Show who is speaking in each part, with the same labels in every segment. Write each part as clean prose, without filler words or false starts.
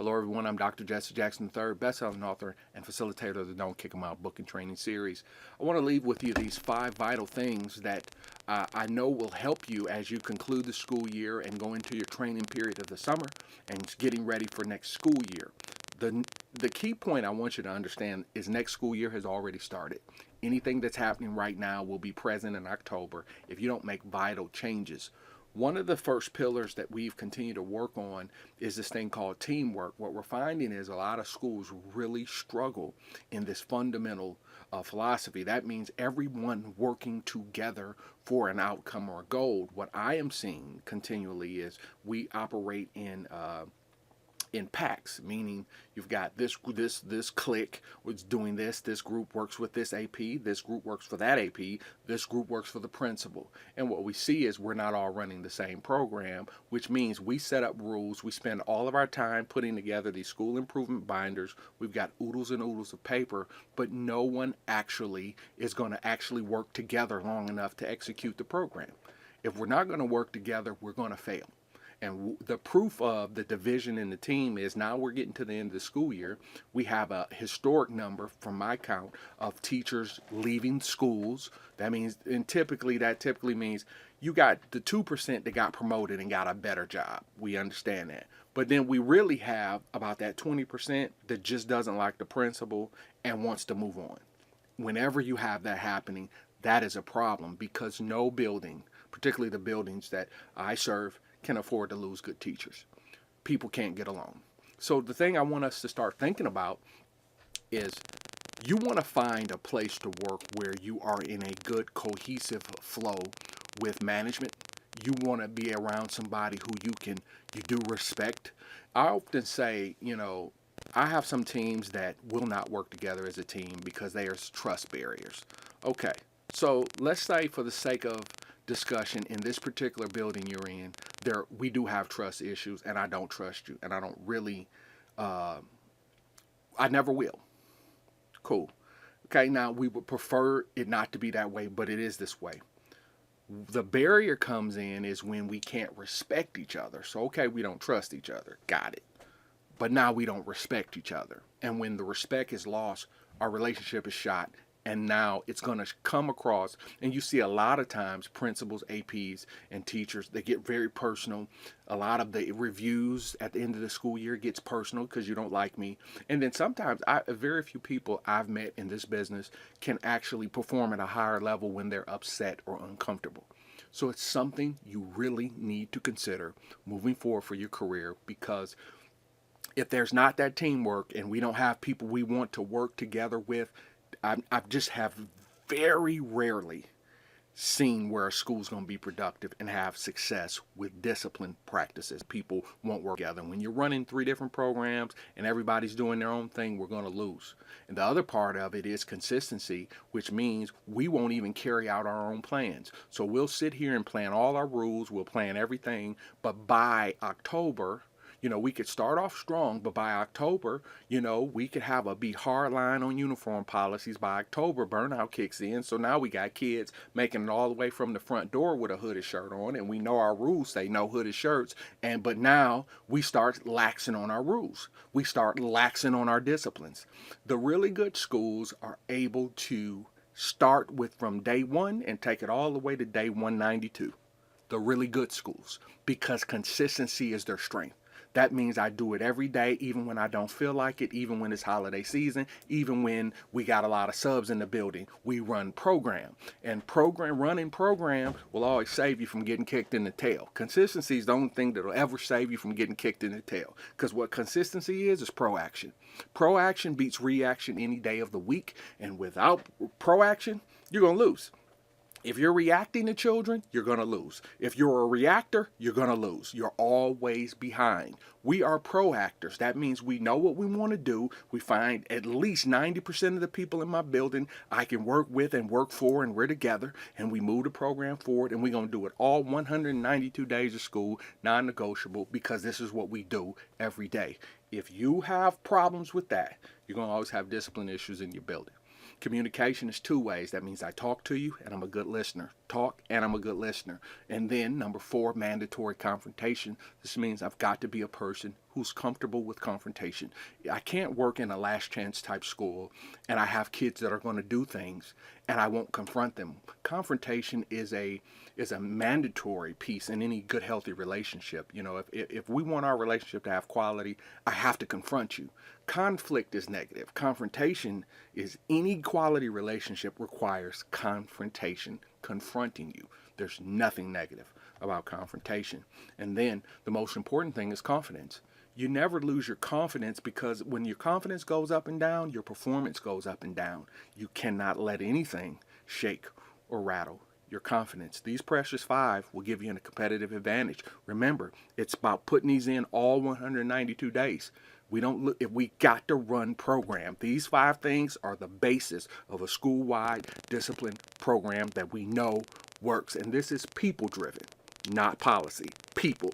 Speaker 1: Hello, everyone. I'm Dr. Jesse Jackson III, best-selling author and facilitator of the Don't Kick 'Em Out book and training series. I want to leave with you these 5 vital things that I know will help you as you conclude the school year and go into your training period of the summer and getting ready for next school year. The key point I want you to understand is next school year has already started. Anything that's happening right now will be present in October if you don't make vital changes. One of the first pillars that we've continued to work on is this thing called teamwork. What we're finding is a lot of schools really struggle in this fundamental philosophy. That means everyone working together for an outcome or a goal. What I am seeing continually is we operate in packs, meaning you've got this clique was doing this group works with this AP, this group works for that AP, this group works for the principal. And what we see is we're not all running the same program, which means we set up rules, we spend all of our time putting together these school improvement binders, we've got oodles and oodles of paper, but no one actually is going to actually work together long enough to execute the program. If we're not going to work together, we're going to fail. And the proof of the division in the team is now we're getting to the end of the school year. We have a historic number, from my count, of teachers leaving schools. That means, and that typically means you got the 2% that got promoted and got a better job. We understand that. But then we really have about that 20% that just doesn't like the principal and wants to move on. Whenever you have that happening, that is a problem, because no building, particularly the buildings that I serve, can afford to lose good teachers. People can't get along. So the thing I want us to start thinking about is you want to find a place to work where you are in a good cohesive flow with management. You want to be around somebody who you do respect. I often say, I have some teams that will not work together as a team because there's trust barriers. Okay, so let's say, for the sake of discussion, in this particular building you're in, we do have trust issues, and I don't trust you, and I don't really, I never will. Cool. Okay, now we would prefer it not to be that way, but it is this way. The barrier comes in is when we can't respect each other. So, okay, we don't trust each other. Got it. But now we don't respect each other. And when the respect is lost, our relationship is shot. And now it's going to come across, and you see a lot of times principals, APs, and teachers, they get very personal. A lot of the reviews at the end of the school year gets personal because you don't like me. And then sometimes very few people I've met in this business can actually perform at a higher level when they're upset or uncomfortable. So it's something you really need to consider moving forward for your career, because if there's not that teamwork and we don't have people we want to work together with, I just have very rarely seen where a school's going to be productive and have success with disciplined practices. People won't work together. When you're running 3 different programs and everybody's doing their own thing, we're going to lose. And the other part of it is consistency, which means we won't even carry out our own plans. So we'll sit here and plan all our rules, we'll plan everything, but by October, we could start off strong, but by October, we could be hard line on uniform policies. By October, burnout kicks in. So now we got kids making it all the way from the front door with a hooded shirt on, and we know our rules say no hooded shirts. But now we start laxing on our rules. We start laxing on our disciplines. The really good schools are able to start with from day 1 and take it all the way to day 192. The really good schools, because consistency is their strength. That means I do it every day, even when I don't feel like it, even when it's holiday season, even when we got a lot of subs in the building. We run program. And running program will always save you from getting kicked in the tail. Consistency is the only thing that will ever save you from getting kicked in the tail. Because what consistency is proaction. Proaction beats reaction any day of the week. And without proaction, you're going to lose. If you're reacting to children, you're going to lose. If you're a reactor, you're going to lose. You're always behind. We are proactors. That means we know what we want to do. We find at least 90% of the people in my building I can work with and work for, and we're together, and we move the program forward, and we're going to do it all 192 days of school, non-negotiable, because this is what we do every day. If you have problems with that, you're going to always have discipline issues in your building. Communication is 2 ways. That means I talk to you and I'm a good listener. Talk and I'm a good listener. And then number 4, mandatory confrontation. This means I've got to be a person who's comfortable with confrontation. I can't work in a last chance type school and I have kids that are going to do things and I won't confront them. Confrontation is a mandatory piece in any good healthy relationship. You know, if we want our relationship to have quality, I have to confront you. Conflict is negative. Confrontation is any quality relationship requires confrontation, confronting you. There's nothing negative about confrontation. And then the most important thing is confidence. You never lose your confidence, because when your confidence goes up and down, your performance goes up and down. You cannot let anything shake or rattle your confidence. These precious 5 will give you a competitive advantage. Remember, it's about putting these in all 192 days. We don't look, if we got to run program. These 5 things are the basis of a school-wide discipline program that we know works. And this is people driven, not policy. People,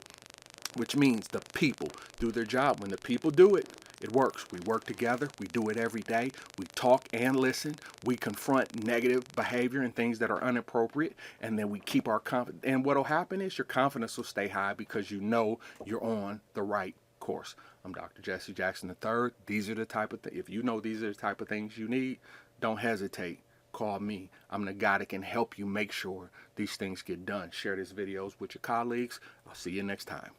Speaker 1: which means the people do their job. When the people do it, it works. We work together. We do it every day. We talk and listen. We confront negative behavior and things that are inappropriate. And then we keep our confidence. And what will happen is your confidence will stay high because you know you're on the right course. I'm Dr. Jesse Jackson III. These are the type of if you know these are the type of things you need, don't hesitate. Call me. I'm the guy that can help you make sure these things get done. Share these videos with your colleagues. I'll see you next time.